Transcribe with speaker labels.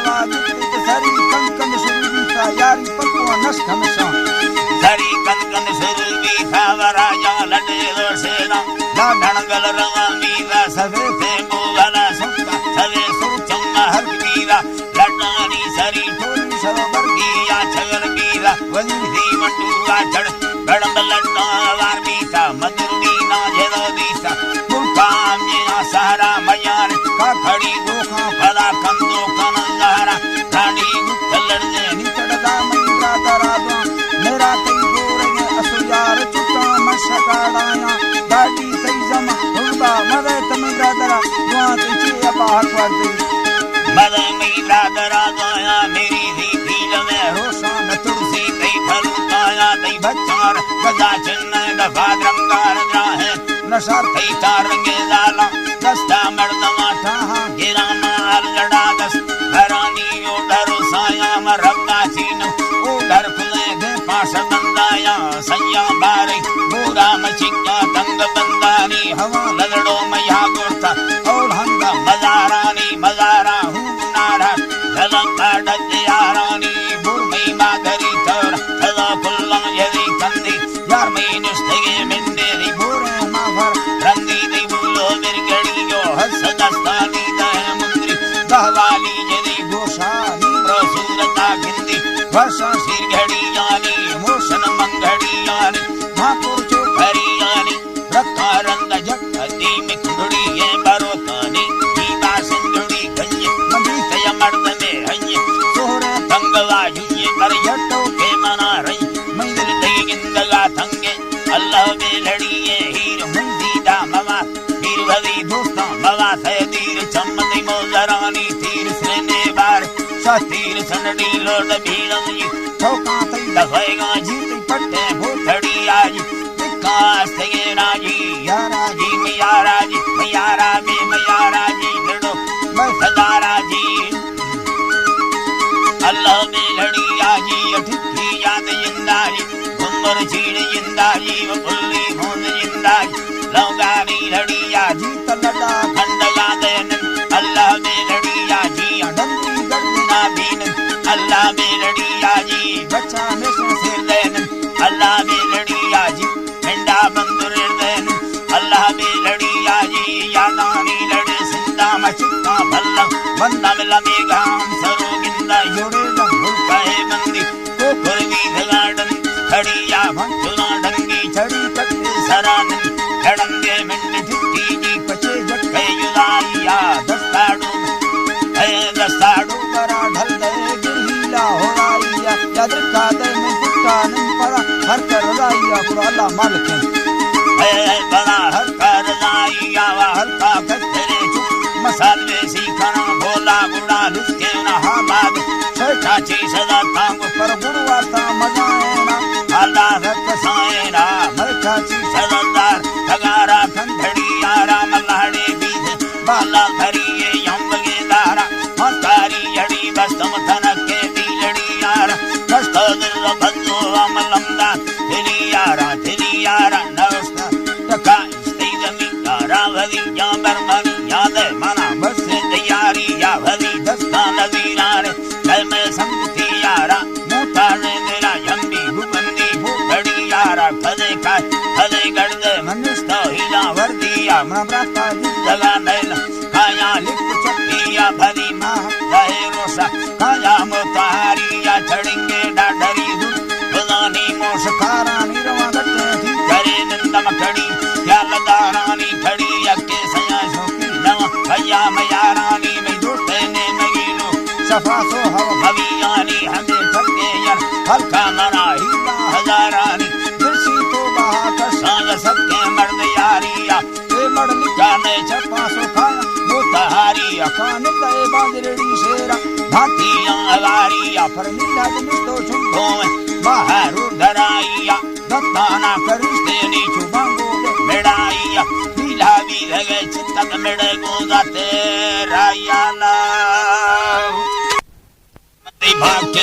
Speaker 1: आवाज सरी कन कन सुरवी सा यारी पकुआ नस खमसा
Speaker 2: सरी कन कन सुरवी सा वराजा लडे दोसेना लाडण गल रवा मीरा सवे से बोला सुक्का सवे सुचम्मा हर मीरा लडानी सरी
Speaker 1: टोली सरोवर
Speaker 2: गिया छगर मीरा वली दी मंडुआ चढ़ गड़म लड्डा वार मीसा मधुरनी ना जेरो दीसा मुकाम ये सहारा मयान का खड़ी गोखा फला कंदो कन सहारा रानी मुकलर ने
Speaker 1: निचड़दा मंद्रा दरादो मेरा कई गोरे असु यार चुका मशकाड़ाया दाटी सही जमा हुदा मरे तमंद्रा दरा दुआ तुझे अबाहर कर दे
Speaker 2: मरे मेरा दरा दोया मेरी दी दिल में रोशन तुलसी कई फलुताया कई बच्चार गजा चिन्ह दफा रंगार है
Speaker 1: नशर
Speaker 2: कई तारंगे लाला दस्ता मर्दमा ठाहा गिरा माल लड़ा दस घरानी ओडर साया मरब्बा सीन ओडर खुले दे पास बंदाया सैया बारे पूरा मचिका तंग बंदानी हवा लड़ो मैया गोरता और हंगा मजारानी मजारा हूँ नारा ललंग काढ़ यारानी बुरमी माधरी थोड़ा थला फुल्ला यदि कंदी यार में निष्ठे मिंदे दी
Speaker 1: गोरे माफर
Speaker 2: रंगी दी बोलो मिर्गड़ी जो हस दस्तानी दह मुंद्री दहवाली यदि
Speaker 1: गोशानी
Speaker 2: प्रसूरता गिंदी
Speaker 1: वर्षा
Speaker 2: सिरघड़ी यानी मोशन मंगड़ी यानी
Speaker 1: ठाकुर चो
Speaker 2: हरी यानी रखा रंग जगती में खुड़ी ये बरोतानी गीता सिंधुड़ी गंजे
Speaker 1: नदी
Speaker 2: तय मर्द में हंजे
Speaker 1: सोहरे
Speaker 2: तंगवा युये कर यट्टो के मना रही मंदिर दई गिंदगा तंगे अल्लाह में लड़िए हीर मुंदीदा मवा हीर भवी दोस्ता मवा सैदीर चम्मदी मोजरानी तीर सने बार तीर सनडी लोड भीलम जी
Speaker 1: ठोका तई
Speaker 2: दफेगा
Speaker 1: जीती पट्टे
Speaker 2: भूतड़ी आज विकास के राजी
Speaker 1: यारा
Speaker 2: जी मियारा जी मियारा में मियारा जी लड़ो सदारा जी अल्लाह में लड़ी आजी अठिकी याद जिंदाजी घुमर छीड़ जिंदाजी बुल्ली भून जिंदाजी लौगारी लड़ी आजी
Speaker 1: तलड़ा
Speaker 2: खंड यादन अल्लाह में लड़ी आजी
Speaker 1: डंडी गड़ना
Speaker 2: बीन अल्लाह में लड़ी आजी
Speaker 1: बच्चा में
Speaker 2: सिर देन अल्लाह में लड़ी आजी पिंडा बंदुर देन अल्लाह में लड़ी आजी यादानी लड़े सिंदा मचिका भल्ला बंदा मिला मेघाम सरोगिंदा
Speaker 1: जोड़े
Speaker 2: कहे बंदी को खुरवी धगाड़न खड़िया भंचुना डंगी
Speaker 1: छड़ी कट्टे
Speaker 2: सरानन खड़ंगे मिंड ठिक्की जी
Speaker 1: पचे
Speaker 2: है युदाइया दस्ताड़ू
Speaker 1: बरा ढल दे गिरहिला होराइया याद रखा दे में गुट्टा नहीं पड़ा हर कर राइया पुरा अल्लाह मालिक
Speaker 2: है बड़ा हर कर राइया वा हल्का कचरे चुप मसाले सीखना भोला गुड़ा लिस्के ना हामाद चाची सदा तांग
Speaker 1: पर गुरुवाता मजाएना
Speaker 2: अल्लाह रख साएना
Speaker 1: मर चाची
Speaker 2: सदादार ठगारा खंडड़ी यारा मल्लाड़े बीज बाला भरिए यंबगे दारा मस्तारी जड़ी बस्तम थनके बीजड़ी यारा बस्तो दिल बंदो अमलंदा तेरी यारा नवस्ता टका स्तेजमी यारा भवी याबर मनी याद मना बस तैयारी या भवी दस्ता नजीरारे कल में संगति यारा मोटाने मेरा यंबी भूबंदी भूखड़ी यारा खदे का खदे गड़दे मनुष्य हिला वर्दिया
Speaker 1: मब्राता
Speaker 2: जगा नैला काया लिख चक्किया भरी माह रहे रोसा काया मोतारिया चढ़ेंगे डाडरी दूर खुदानी मोश
Speaker 1: कारानी रवा गट्टे थी
Speaker 2: करे नंदम खड़ी क्या लदारानी खड़ी यके सया शोकी नवा भैया मैया रानी में दूटे ने मगीलो
Speaker 1: सफा सो हवा
Speaker 2: भवियानी हमें ठगे यार हल्का मरा हीला हजारानी
Speaker 1: दिलसी तो बहा कर
Speaker 2: सांग सबके मर्द यारिया
Speaker 1: ए मड़
Speaker 2: जाने
Speaker 1: छपा सो खाना
Speaker 2: मोतारिया
Speaker 1: कान तय बाजरेड़ी शेरा
Speaker 2: भातिया अगारिया
Speaker 1: पर नीला दिन तो छुंदो
Speaker 2: बाहर धराइया
Speaker 1: दत्ताना
Speaker 2: करिश्ते नी चुबांगो मेड़ाइया नीला भी लगे चित्तक मेड़े को जाते राया ला भाग्य